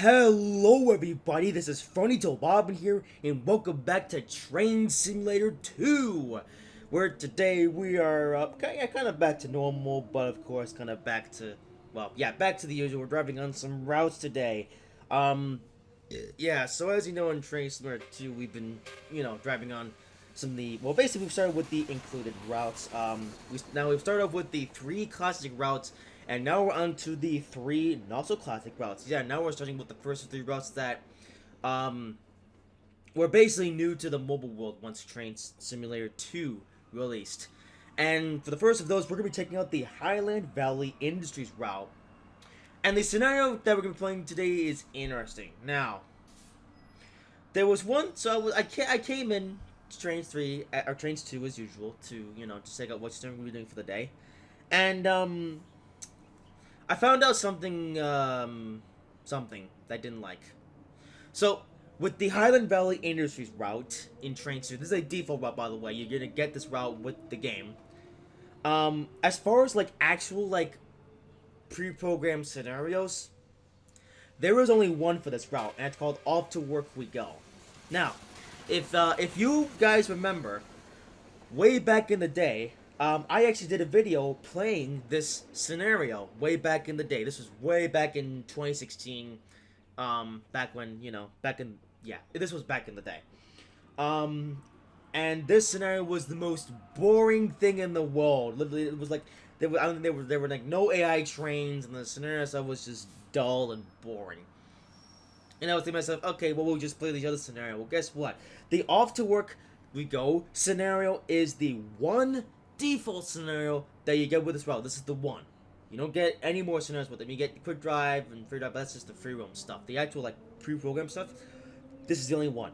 Hello everybody, this is Funny Joe Bobbin here, and welcome back to Trainz Simulator 2, where today we are kind of back to normal, but of course kind of back to, well, yeah, back to the usual. We're driving on some routes today. Um, yeah, so as you know in Trainz Simulator 2, we've been, driving on some of the, well, basically we've started with the included routes. We've started off with the 3 classic routes, and now we're on to the 3 not so classic routes. Yeah, now we're starting with the first 3 routes that were basically new to the mobile world once Trainz Simulator 2 released. And for the first of those, we're going to be taking out the Highland Valley Industries route. And the scenario that we're going to be playing today is interesting. Now, there was one, so I came in Trainz 3, or Trainz 2 as usual, to, to check out what we're going to be doing for the day. And, I found out something that I didn't like. So, with the Highland Valley Industries route in Trainz 2, this is a default route, by the way. You're gonna get this route with the game. As far as, actual, pre-programmed scenarios, there is only one for this route, and it's called Off to Work We Go. Now, if you guys remember, way back in the day, I actually did a video playing this scenario way back in the day. This was way back in 2016, back when, this was back in the day. And this scenario was the most boring thing in the world. Literally, it was like, there were like no AI trains, and the scenario itself was just dull and boring. And I was thinking to myself, okay, well, we'll just play the other scenario. Well, guess what? The Off to Work We Go scenario is the one default scenario that you get with this route. This is the one. You don't get any more scenarios with them. You get quick drive and free drive, but that's just the free roam stuff. The actual pre-programmed stuff, this is the only one.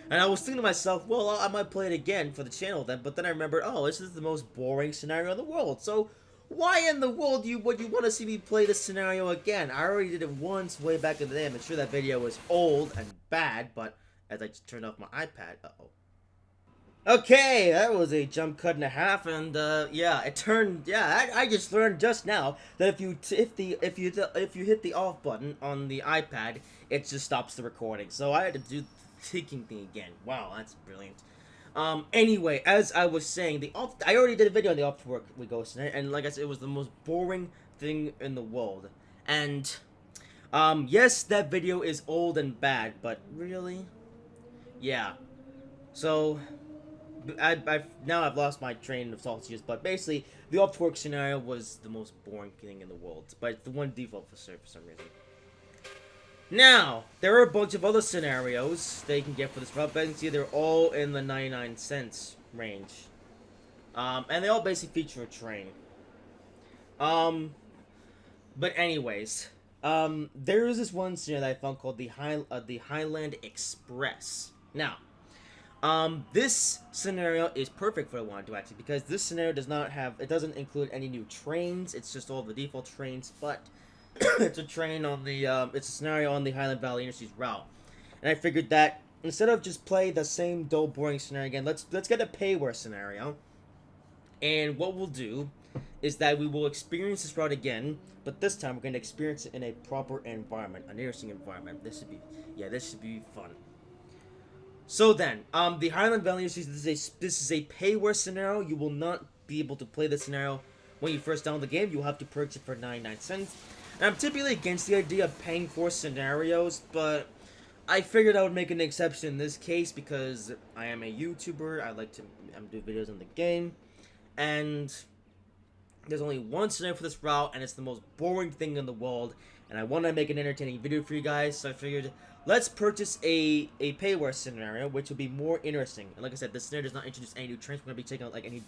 And I was thinking to myself, well, I might play it again for the channel then, but then I remembered, oh, this is the most boring scenario in the world. So why in the world would you want to see me play this scenario again? I already did it once way back in the day. I'm sure that video was old and bad, but as I just turned off my iPad, Okay, that was a jump cut and a half, and yeah, I just learned just now that if you hit the off button on the iPad, it just stops the recording. So I had to do the thinking thing again. Wow, that's brilliant. Anyway, as I was saying, I already did a video on the Off to Work We Go scenario, and like I said, it was the most boring thing in the world. And yes, that video is old and bad, but really, yeah. So now I've lost my train of thought, but basically, the Off to Work scenario was the most boring thing in the world, but it's the one default for some reason. Now, there are a bunch of other scenarios they can get for this route, but you can see they're all in the 99 cents range. And they all basically feature a train. But anyways, there is this one scenario that I found called the Highland Express. Now, this scenario is perfect for what I want to do, actually, because this scenario doesn't include any new trains. It's just all the default trains, but it's a scenario on the Highland Valley Industries route. And I figured that instead of just play the same dull, boring scenario again, let's get a payware scenario. And what we'll do is that we will experience this route again, but this time we're going to experience it in a proper environment, an interesting environment. This should be fun. So then, the Highland Valley Industries, this is a payware scenario. You will not be able to play this scenario when you first download the game. You'll have to purchase it for 99 cents. And I'm typically against the idea of paying for scenarios, but I figured I would make an exception in this case because I am a YouTuber. I like to do videos on the game, and there's only one scenario for this route, and it's the most boring thing in the world. And I want to make an entertaining video for you guys, so I figured let's purchase a payware scenario, which will be more interesting. And like I said, this scenario does not introduce any new trains. We're going to be checking out any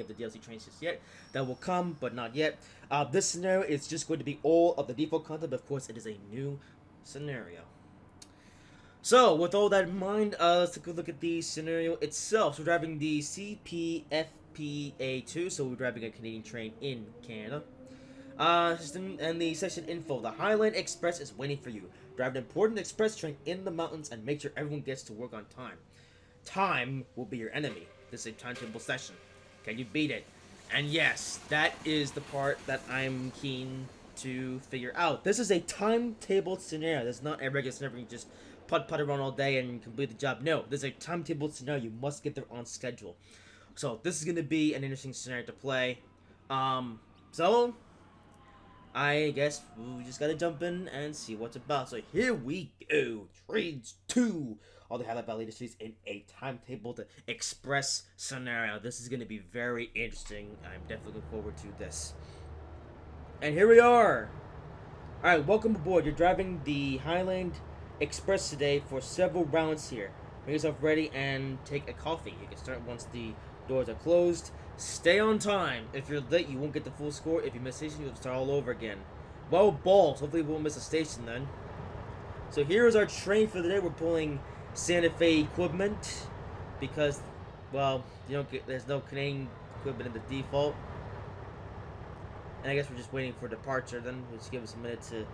of the DLC trains just yet. That will come, but not yet. This scenario is just going to be all of the default content, but of course it is a new scenario. So, with all that in mind, let's take a look at the scenario itself. So we're driving the CPFPA2, so we're driving a Canadian train in Canada. System and the session info. The Highland Express is waiting for you. Drive an important express train in the mountains and make sure everyone gets to work on time. Time will be your enemy. This is a timetable session. Can you beat it? And yes, that is the part that I'm keen to figure out. This is a timetable scenario. This is not a regular scenario where you just putt around all day and complete the job. No, this is a timetable scenario. You must get there on schedule. So this is going to be an interesting scenario to play. So I guess we just gotta jump in and see what's about. So here we go. Trainz 2 of the Highland Valley Industries in a timetable to express scenario. This is gonna be very interesting. I'm definitely looking forward to this. And here we are. Alright, welcome aboard. You're driving the Highland Express today for several rounds here. Make yourself ready and take a coffee. You can start once the doors are closed. Stay on time. If you're late, you won't get the full score. If you miss a station, you'll start all over again. Well, balls. Hopefully, we won't miss a station then. So here is our train for the day. We're pulling Santa Fe equipment because, well, there's no Canadian equipment in the default. And I guess we're just waiting for departure. Then we'll just give us a minute to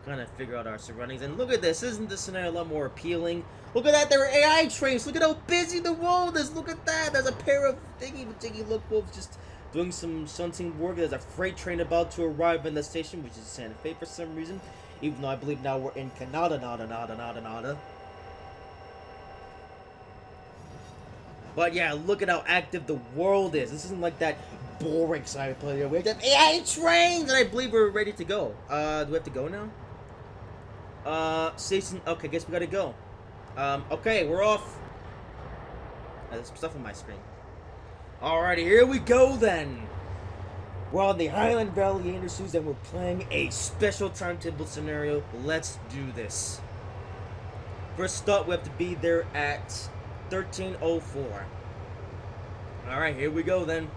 kind of figure out our surroundings. And look at this. Isn't this scenario a lot more appealing? Look at that. There are AI trains. Look at how busy the road is. Look at that. There's a pair of dingy locomotives just doing some shunting work. There's a freight train about to arrive in the station, which is Santa Fe for some reason. Even though I believe now we're in Canadanada. But yeah, look at how active the world is. This isn't like that boring side play. We have AI trains, and I believe we're ready to go. Do we have to go now? Station. Okay, guess we gotta go. Okay, we're off. There's some stuff on my screen. Alrighty, here we go then. We're on the Highland Valley Industries and we're playing a special timetable scenario. Let's do this. First stop, we have to be there at 13:04. Alright, here we go then.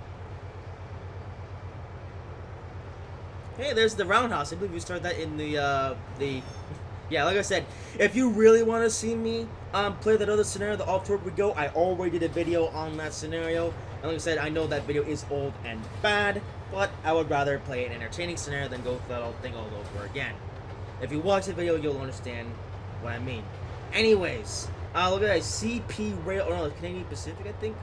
Hey, there's the roundhouse. I believe we started that in the yeah, like I said, if you really want to see me play that other scenario, the off-tour we go, I already did a video on that scenario. And like I said, I know that video is old and bad, but I would rather play an entertaining scenario than go through that whole thing all over again. If you watch the video, you'll understand what I mean. Anyways, look at that CP Rail, or no, Canadian Pacific, I think.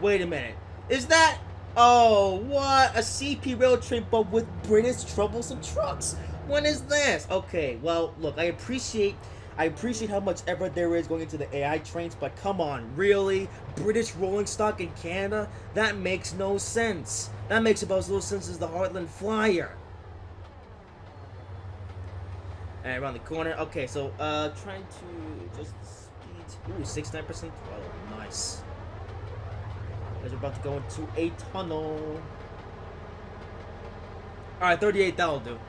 Wait a minute, is that? Oh, what? A CP rail train, but with British troublesome trucks. When is this? Okay, well, look, I appreciate how much effort there is going into the AI trains, but come on, really? British rolling stock in Canada? That makes no sense. That makes about as little sense as the Heartland Flyer. And around the corner. Okay, so trying to just speed. Ooh, 69%. Oh, nice. As we're about to go into a tunnel. Alright, 38, that'll do.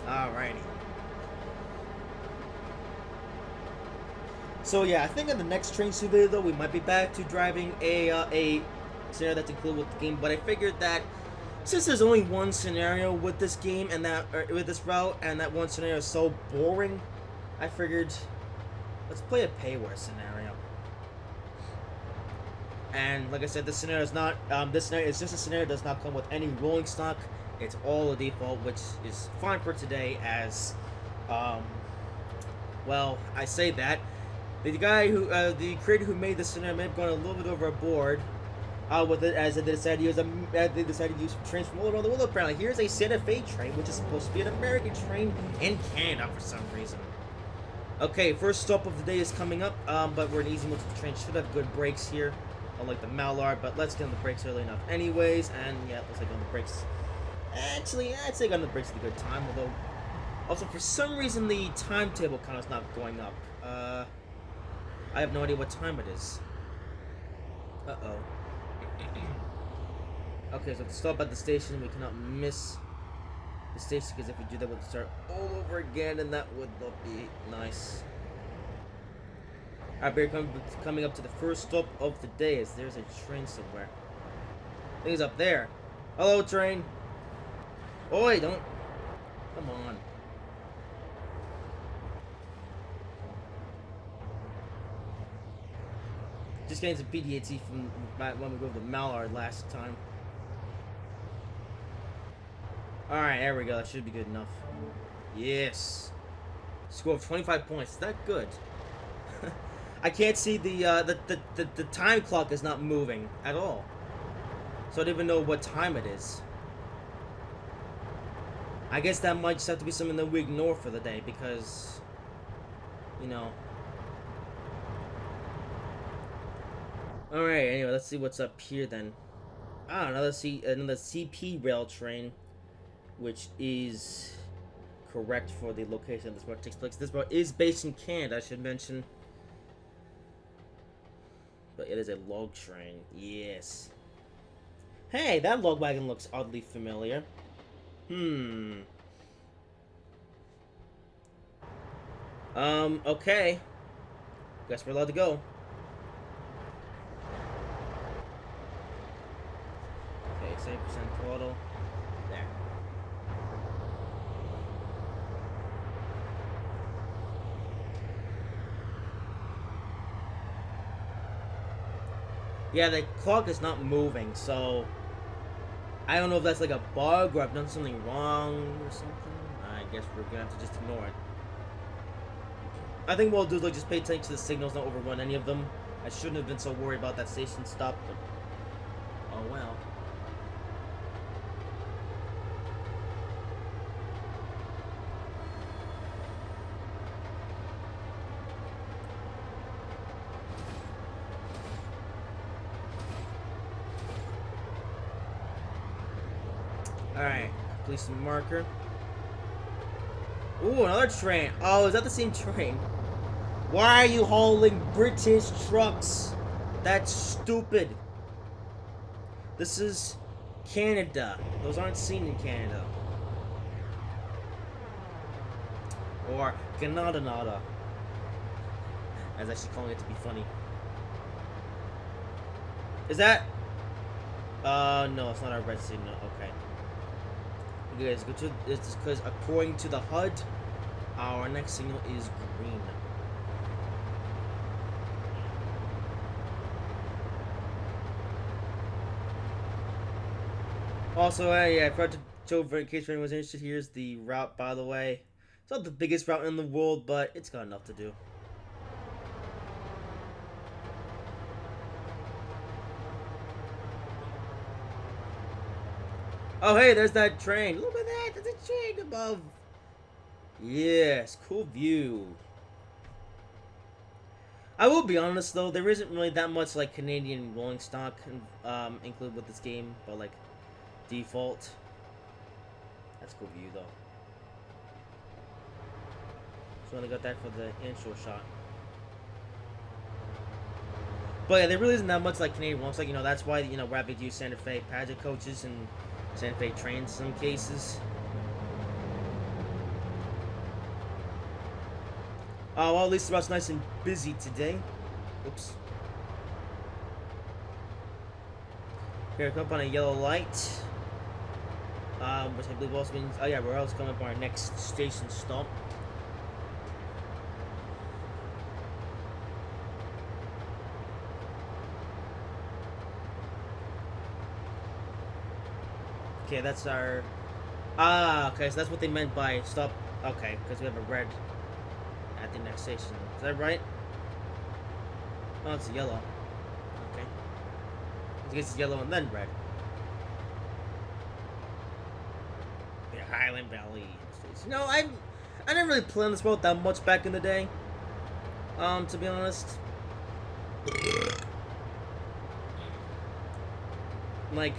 Alrighty. So yeah, I think in the next Trainz Simulator though, we might be back to driving a scenario that's included with the game. But I figured that since there's only one scenario with this game and with this route, and that one scenario is so boring, I figured let's play a payware scenario. And like I said, this scenario is not this scenario is just a scenario that does not come with any rolling stock. It's all a default, which is fine for today. As well, I say that the guy who the creator who made this scenario may have gone a little bit overboard with it, as they decided to use trains from all around the world. Apparently, here's a Santa Fe train, which is supposed to be an American train in Canada for some reason. Okay, first stop of the day is coming up, but we're in easy mode. The train should have good brakes here, unlike the Mallard, but let's get on the brakes early enough anyways. And yeah, looks like on the brakes. Actually, I'd say on the brakes at a good time, although also for some reason the timetable count is not going up. I have no idea what time it is. Uh-oh. Okay, so to stop at the station, we cannot miss the station, because if we do that, we'll start all over again, and that would not be nice. Alright, we're coming up to the first stop of the day, as there's a train somewhere. I think it's up there. Hello, train. Oi, don't. Come on. Just getting some PDAT from when we go to the Mallard last time. Alright, there we go. That should be good enough. Yes. Score of 25 points. Is that good? I can't see the time clock is not moving at all. So I don't even know what time it is. I guess that might just have to be something that we ignore for the day because, you know. Alright, anyway, let's see what's up here then. Ah, another CP rail train, which is correct for the location this road takes place. This road is based in Canada, I should mention. But it is a log train, yes. Hey, that log wagon looks oddly familiar. Okay. Guess we're allowed to go. Okay, 7% throttle. There. Yeah, the clock is not moving, so I don't know if that's like a bug or I've done something wrong or something. I guess we're gonna have to just ignore it. I think what we'll do is like just pay attention to the signals, not overrun any of them. I shouldn't have been so worried about that station stop, but oh well. Alright, police marker. Ooh, another train. Oh, is that the same train? Why are you hauling British trucks? That's stupid. This is Canada. Those aren't seen in Canada. Or Canadanada, as actually calling it to be funny. Is that? No, it's not our red signal. Okay. You guys go to it's because according to the HUD, our next signal is green. Also, yeah, I forgot to show, in case anyone was interested, here's the route, by the way. It's not the biggest route in the world, but it's got enough to do. Oh, hey, there's that train. Look at that. There's a train above. Yes, cool view. I will be honest, though, there isn't really that much, like, Canadian rolling stock included with this game, but, like, default. That's cool view, though. So I got that for the intro shot. But yeah, there really isn't that much like Canadian rolling stock. You know, that's why, you know, Rapid use Santa Fe Padgett coaches and Santa Fe Trainz in some cases. Well, at least the route's nice and busy today. Oops. Here, come up on a yellow light. Which I believe also means, oh yeah, we're also coming up on our next station stop. Okay, that's our... okay, so that's what they meant by stop. Okay, because we have a red at the next station. Is that right? Oh, it's yellow. Okay. I guess it's yellow and then red. The Highland Valley Industries. No, I didn't really play on this road that much back in the day. To be honest. Like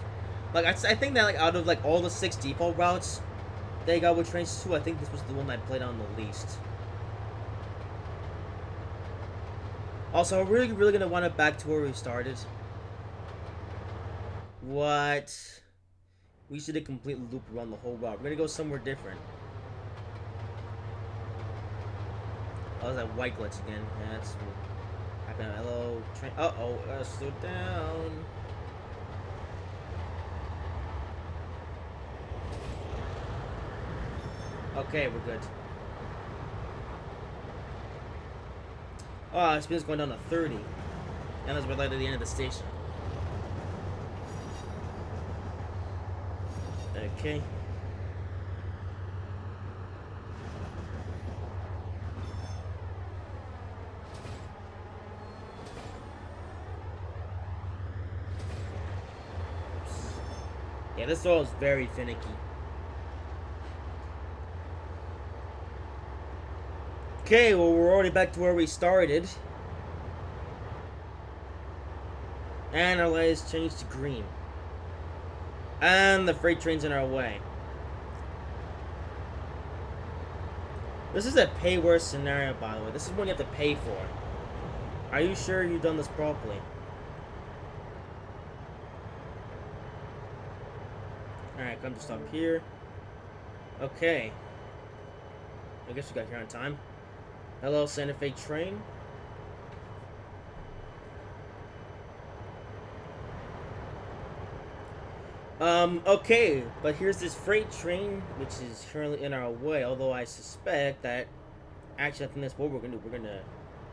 I think that like out of like all the 6 default routes they got with Trainz 2, I think this was the one I played on the least. Also, we're really gonna wind up back to where we started. What? We should have completely looped around the whole route. We're gonna go somewhere different. Oh, there's that white glitch again. Yeah, that's happening. Hello, train. Uh-oh, slow down. Okay, we're good. Oh, speed's going down to 30. And as we're like at the end of the station. Okay. Yeah, this all is very finicky. Okay, well, we're already back to where we started. And our light has changed to green. And the freight train's in our way. This is a pay worse scenario, by the way. This is one you have to pay for. Are you sure you've done this properly? Alright, come to stop here. Okay. I guess we got here on time. Hello, Santa Fe train. Okay, but here's this freight train, which is currently in our way, although I suspect that, actually, I think that's what we're gonna do. We're gonna,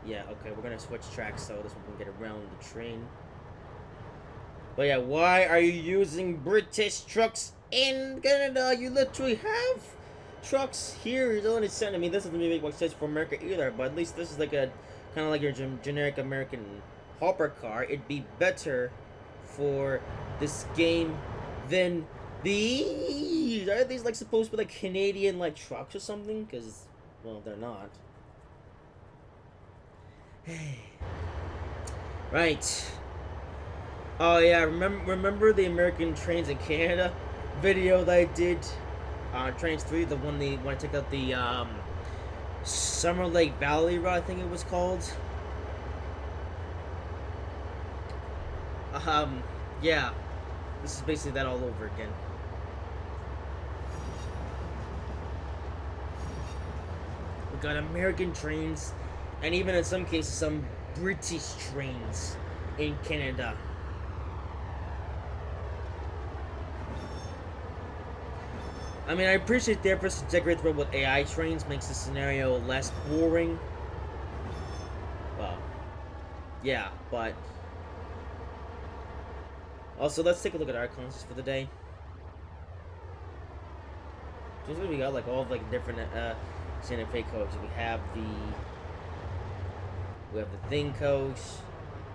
yeah, okay, we're gonna switch tracks so this one can get around the train. But yeah, why are you using British trucks in Canada? You literally have trucks here. You don't understand. I mean, this doesn't make much sense for America either, but at least this is like a, kind of like your generic American hopper car. It'd be better for this game than these. Are these like supposed to be like Canadian like trucks or something? Because, well, they're not. Right. Oh yeah, remember the American Trains in Canada video that I did on Trainz 3, the one they want to take out the Summer Lake Valley Road, I think it was called. Yeah. This is basically that all over again. We got American trains, and even in some cases, some British trains in Canada. I mean, I appreciate the efforts to decorate the road with AI trains, makes the scenario less boring. Well, yeah, but also, let's take a look at our consoles for the day. Just we got like all of like different Santa Fe coaches. We have the thing coach,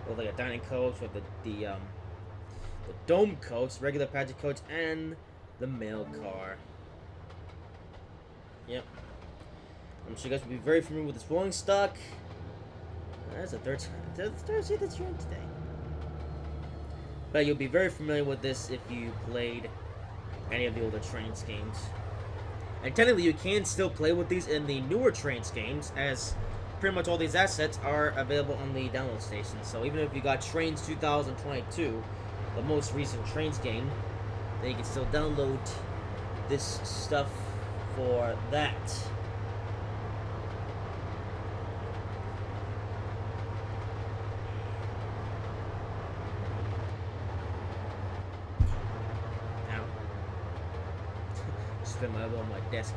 we have like a dining coach, we have the dome coach, regular pageant coach, and the mail car. Yep. I'm sure you guys will be very familiar with this rolling stock. That's the third seat that's here today. But you'll be very familiar with this if you played any of the older Trainz games. And technically you can still play with these in the newer Trainz games, as pretty much all these assets are available on the download station. So even if you got Trainz 2022, the most recent Trainz game, then you can still download this stuff for that. Spin my elbow on my desk.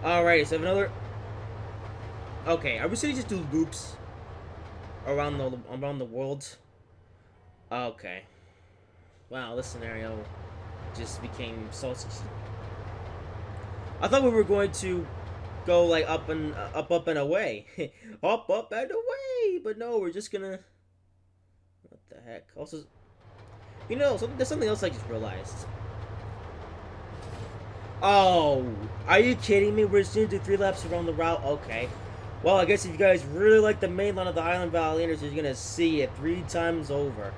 Alrighty, so another. Okay, are we going to just do loops around the world? Okay. Wow, this scenario just became sausage. I thought we were going to go like up and away, up and away, but no, we're just gonna. What the heck? Also, you know, there's something else I just realized. Oh, are you kidding me? We're just gonna do 3 laps around the route? Okay. Well, I guess if you guys really like the main line of the Highland Valley Industries, you're gonna see it 3 times over.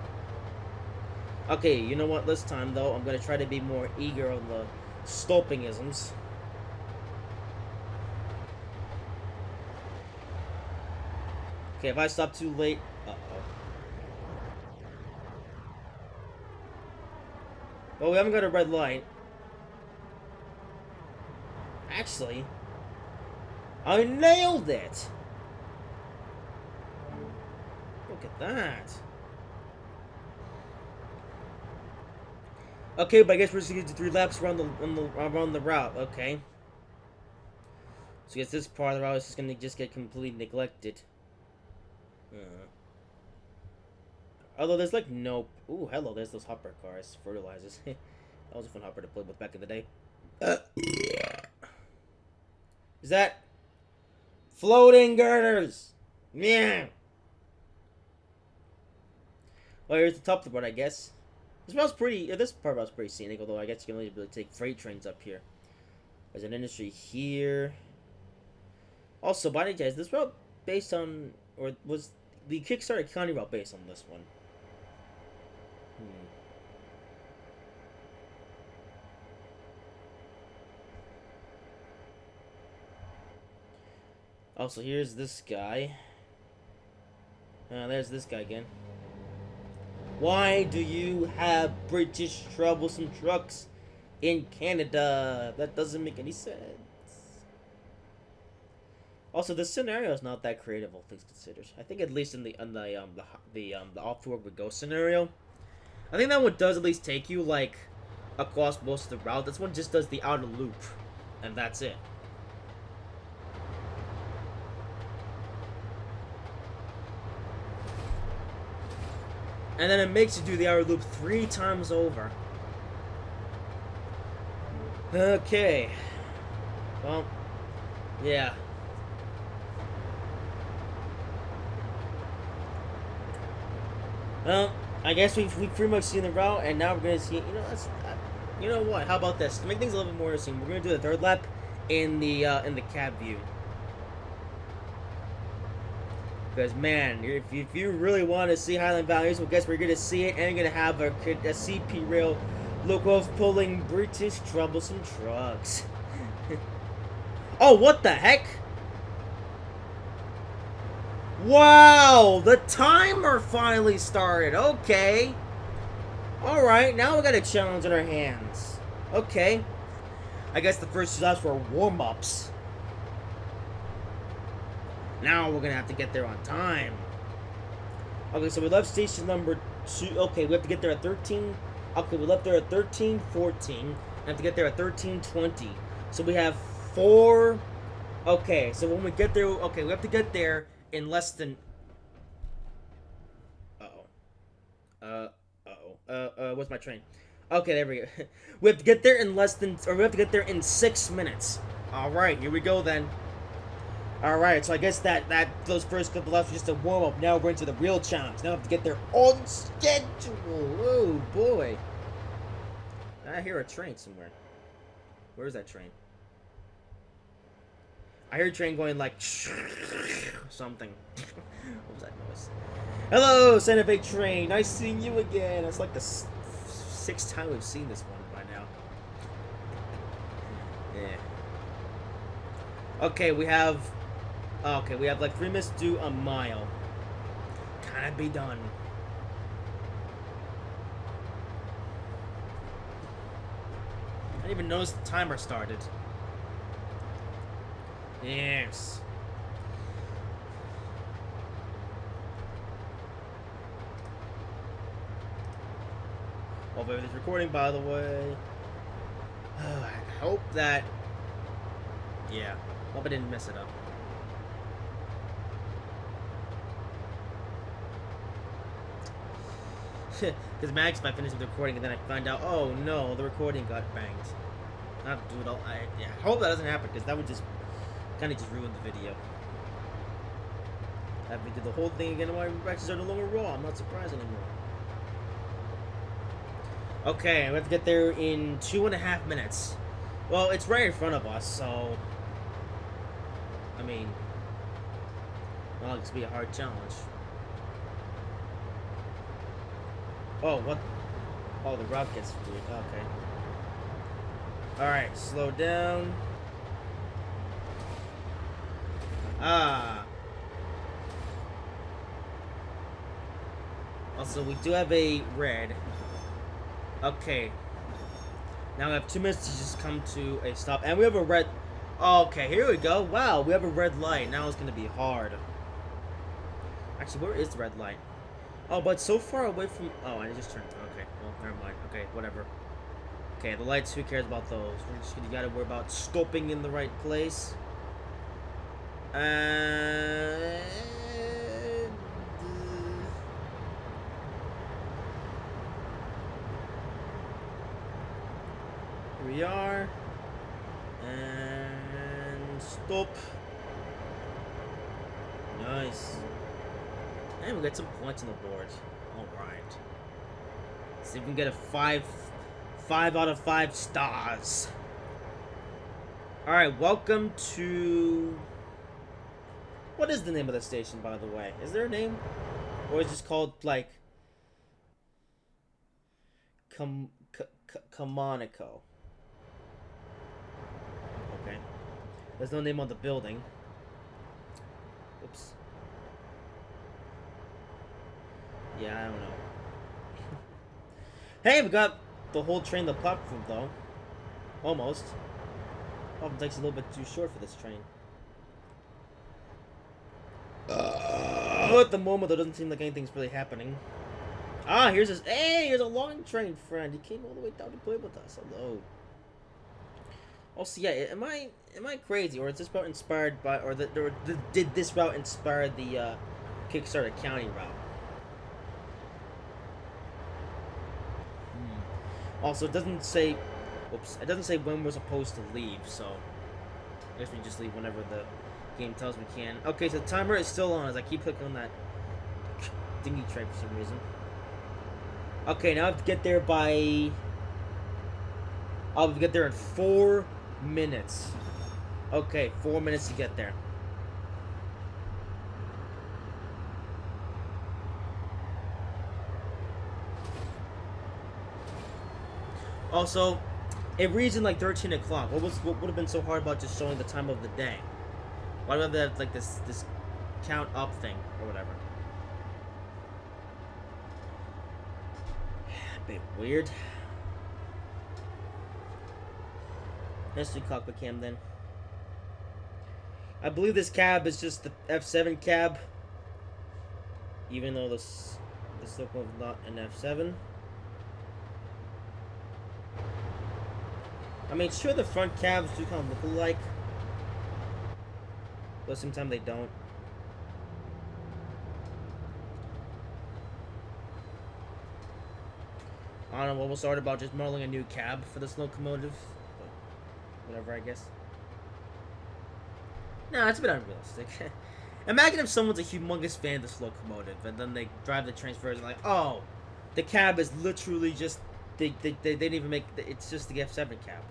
Okay, you know what? This time, though, I'm gonna try to be more eager on the stoppingisms. Okay, if I stop too late... Uh-oh. Well, we haven't got a red light. Actually, I nailed it! Look at that. Okay, but I guess we're just gonna do 3 laps around the route. Okay. So I guess this part of the route is just gonna get completely neglected. Although there's like no. Ooh, hello. There's those hopper cars, fertilizers. That was a fun hopper to play with back in the day. Is that floating girders? Yeah. Well, here's the top of the board, I guess. This route was pretty. This part was pretty scenic. Although I guess you can only really take freight trains up here. There's an industry here. Also, by the way, is this route based on, or was the Kickstarter County route based on this one? Also, here's this guy. There's this guy again. Why do you have British troublesome trucks in Canada? That doesn't make any sense. Also, this scenario is not that creative, all things considered. I think at least in the off-road we go scenario, I think that one does at least take you like across most of the route. This one just does the outer loop, and that's it. And then it makes you do the outer loop 3 times over. Okay. Well, yeah. Well, I guess we've pretty much seen the route, and now we're gonna see. You know what? How about this? To make things a little bit more interesting, we're gonna do the third lap in the cab view. Because man, if you really want to see Highland Valley, well, guess we're gonna see it, and you're gonna have a CP rail locomotive pulling British troublesome trucks. Oh, what the heck? Wow, the timer finally started. Okay. Alright, now we got a challenge in our hands. Okay. I guess the first stops were warm-ups. Now we're gonna have to get there on time. Okay, so we left station number 2. Okay, we have to get there at 13. Okay, we left there at 13:14. We have to get there at 13:20. So we have 4. Okay, so when we get there, okay, we have to get there in less than. What's my train? Okay, there we go. We have to get there in less than, or we have to get there in 6 minutes. All right, here we go then. All right, so I guess that those first couple laps were just a warm up. Now we're into the real challenge. Now we have to get there on schedule. Oh boy! I hear a train somewhere. Where's that train? I hear a train going like something. What was that noise? Hello, Santa Fe train. Nice seeing you again. It's like the 6th time we've seen this one by now. Yeah. Okay, we have like 3 minutes to do a mile. Can it be done? I didn't even notice the timer started. Yes. Hope everything's recording, by the way. I hope that. Yeah. Hope I didn't mess it up. Because Max, if I finish with the recording and then I find out, oh no, the recording got banged. Not do it all. Yeah. I hope that doesn't happen because that would just kind of just ruin the video. Have me do the whole thing again. Why matches are no longer raw? I'm not surprised anymore. Okay, we have to get there in 2.5 minutes. Well, it's right in front of us, so I mean, well, it's gonna be a hard challenge. Oh, what? Oh, the route gets weird. Okay. Alright, slow down. Also, we do have a red. Okay. Now we have 2 minutes to just come to a stop. And we have a red. Okay, here we go. Wow, we have a red light. Now it's going to be hard. Actually, where is the red light? Oh, but so far away from... Oh, I just turned... Okay, well, never mind. Okay, whatever. Okay, the lights, who cares about those? We're just gonna gotta worry about scoping in the right place. And... here we are. And... stop. Nice. And we got some points on the board. Alright. See if we can get a 5 out of 5 stars. Alright, welcome to... What is the name of the station, by the way? Is there a name? Or is it just called, like... Camonico? Okay. There's no name on the building. Oops. Yeah, I don't know. Hey, we got the whole train to the platform, though. Almost. Oh, it takes a little bit too short for this train. At the moment, there doesn't seem like anything's really happening. Ah, here's this. Hey, here's a long train friend. He came all the way down to play with us. Hello. Also, yeah, am I crazy, or is this route inspired by, or did this route inspire the Kickstarter County route? Also, it doesn't say. Oops, it doesn't say when we're supposed to leave, so I guess we just leave whenever the game tells we can. Okay, so the timer is still on as I keep clicking on that dingy train for some reason. Okay, now I have to get there by... I'll get there in 4 minutes. Okay, 4 minutes to get there. Also, it reads in like 13 o'clock. What would have been so hard about just showing the time of the day? Why do I have to have like this count up thing or whatever? A bit weird. Let's do cockpit cam then. I believe this cab is just the F7 cab, even though this locomotive is not an F7. I mean, sure, the front cabs do kind of look alike, but sometimes they don't. I don't know what was started about just modeling a new cab for this locomotive, but whatever, I guess. No, it's a bit unrealistic. Imagine if someone's a humongous fan of this locomotive, and then they drive the transfers and like, oh, the cab is literally just, they didn't even make, it's just the F7 cab.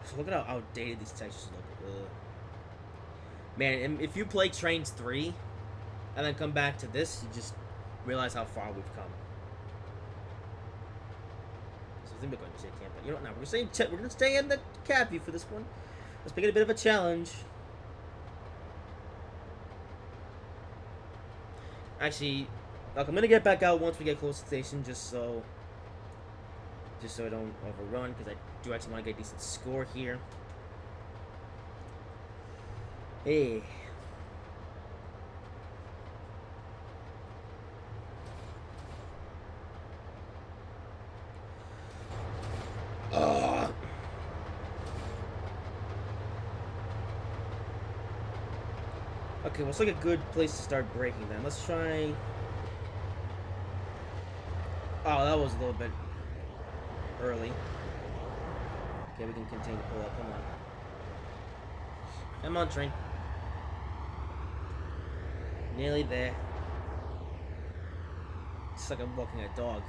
So look at how outdated these textures look. Ugh. Man, if you play Trainz 3 and then come back to this, you just realize how far we've come. So I think we're going to say camp, but you know what? No, we're gonna stay in the cab view for this one. Let's make it a bit of a challenge. Actually, look, I'm gonna get back out once we get close to the station, just so I don't overrun, because I do actually want to get a decent score here. Hey. Okay, well, it's like a good place to start braking then. Let's try... Oh, that was a little bit early. Okay, we can continue to pull up. Come on. Come on, train. Nearly there. It's like I'm walking a dog.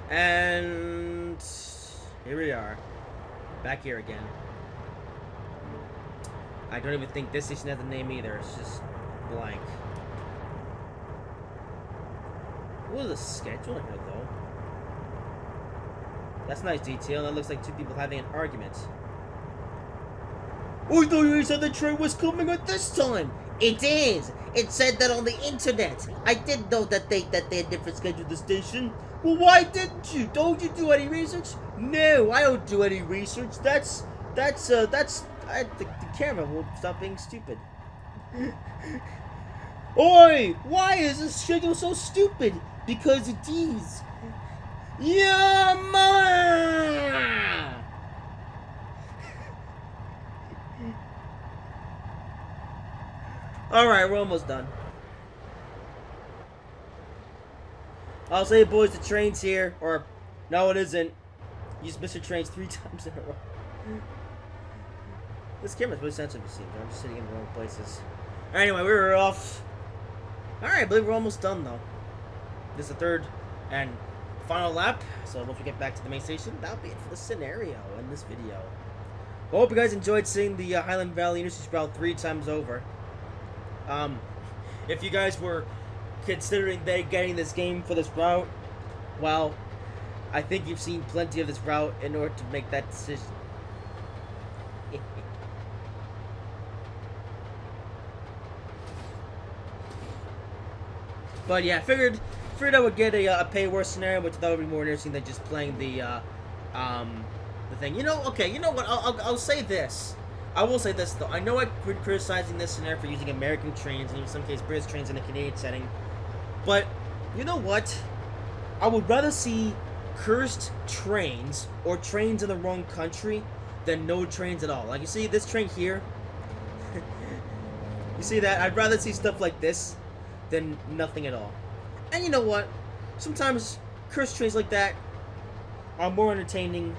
And here we are. Back here again. I don't even think this station has a name either. It's just blank. What is the schedule in here, though? That's nice detail. That looks like two people having an argument. I thought you said the train was coming at this time. It is. It said that on the internet. I did know that they had different schedules at the station. Well, why didn't you? Don't you do any research? No, I don't do any research. The camera will stop being stupid. Oi! Why is this schedule so stupid? Because it is. Yeah, mama! Alright, we're almost done. I'll say, boys, the train's here. Or, no, it isn't. Use Mr. Trainz 3 times in a row. This camera's really sensitive, it seems. I'm just sitting in the wrong places. Anyway, we were off. Alright, I believe we're almost done, though. This is the third and final lap. So once we get back to the main station, that'll be it for the scenario in this video. I hope you guys enjoyed seeing the Highland Valley Industries route 3 times over. If you guys were considering getting this game for this route, well, I think you've seen plenty of this route in order to make that decision. But yeah, figured I would get a pay worse scenario, which that would be more interesting than just playing the thing. You know, okay, you know what? I'll say this. I will say this though. I know I'm criticizing this scenario for using American trains and in some cases British trains in a Canadian setting, but you know what? I would rather see cursed trains or trains in the wrong country than no trains at all. Like you see this train here. You see that? I'd rather see stuff like this than nothing at all. And you know what? Sometimes cursed trains like that are more entertaining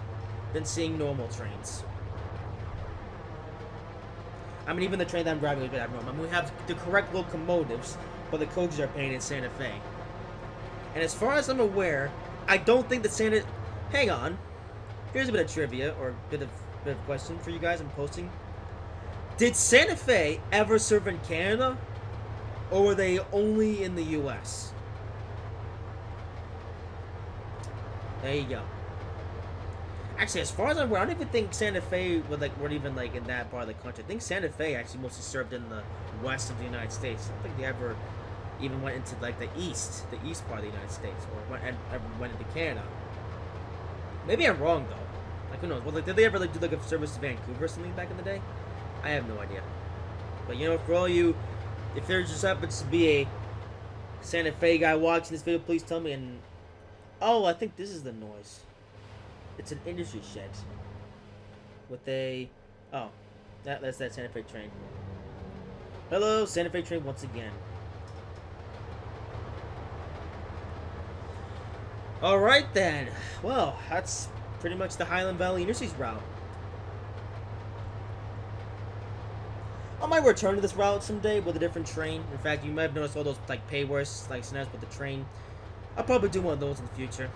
than seeing normal trains. I mean, even the train that I'm driving is a bit abnormal. I mean, we have the correct locomotives, but the coaches are painted in Santa Fe. And as far as I'm aware, I don't think that Santa... Hang on. Here's a bit of trivia, or a bit of question for you guys I'm posting. Did Santa Fe ever serve in Canada? Or were they only in the US? There you go. Actually, as far as I'm aware, I don't even think Santa Fe weren't even like in that part of the country. I think Santa Fe actually mostly served in the west of the United States. I don't think they ever even went into like the east part of the United States, or ever went into Canada. Maybe I'm wrong though. Like who knows? Well, like, did they ever like do like a service to Vancouver or something back in the day? I have no idea. But you know, for all you, if there just happens to be a Santa Fe guy watching this video, please tell me. And oh, I think this is the noise. It's an industry shed with a... Oh, that's that Santa Fe train. Hello, Santa Fe train once again. Alright then. Well, that's pretty much the Highland Valley Industries route. I might return to this route someday with a different train. In fact, you might have noticed all those like pay worse like scenarios with the train. I'll probably do one of those in the future,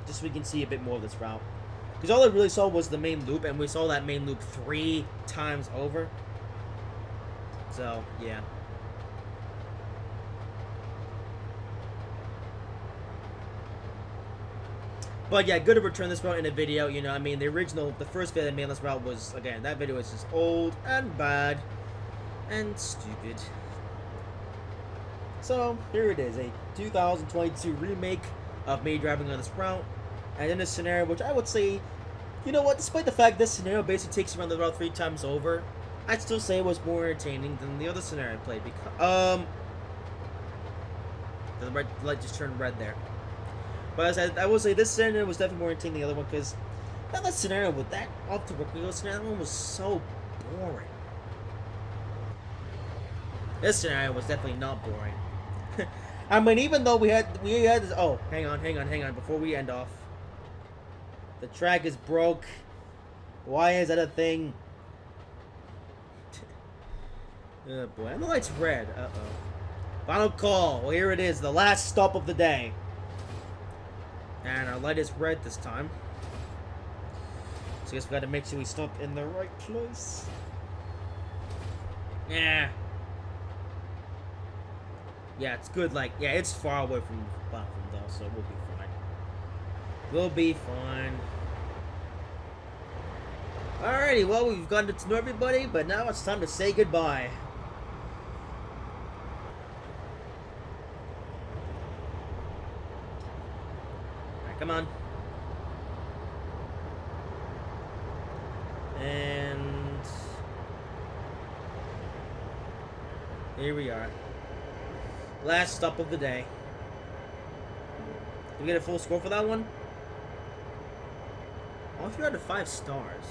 just so we can see a bit more of this route. Because all I really saw was the main loop, and we saw that main loop 3 times over. So, yeah. But yeah, good to return this route in a video. You know, I mean, the first video that made this route was, again, that video was just old and bad and stupid. So, here it is, a 2022 remake of me driving on this route. And in this scenario, which I would say, you know what, despite the fact this scenario basically takes around the route 3 times over, I'd still say it was more entertaining than the other scenario I played. Because, the red light just turned red there. But as I will say, this scenario was definitely more entertaining than the other one, because that scenario with that off the Rook scenario, that one was so boring. This scenario was definitely not boring. I mean, even though we had this, oh, hang on, before we end off. The track is broke. Why is that a thing? Oh boy, and the light's red. Uh-oh. Final call. Well, here it is, the last stop of the day. And our light is red this time. So I guess we gotta make sure we stop in the right place. Yeah. Yeah, it's good, like, yeah, it's far away from the platform though, so we'll be fine. We'll be fine. Alrighty, well, we've gotten to know everybody, but now it's time to say goodbye. Alright, come on. And here we are. Last stop of the day. Did we get a full score for that one? All 3 out of 5 stars.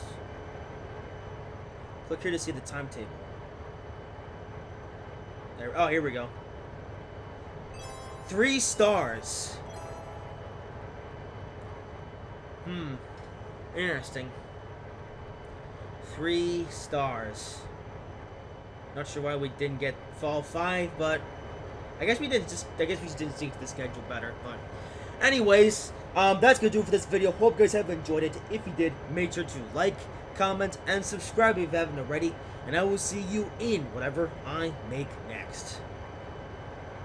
Click here to see the timetable. There, oh, here we go. 3 stars. Interesting. 3 stars. Not sure why we didn't get Fall 5, but I guess we just didn't sync the schedule better. But anyways, that's gonna do it for this video. Hope you guys have enjoyed it. If you did, make sure to like, comment, and subscribe if you haven't already. And I will see you in whatever I make next.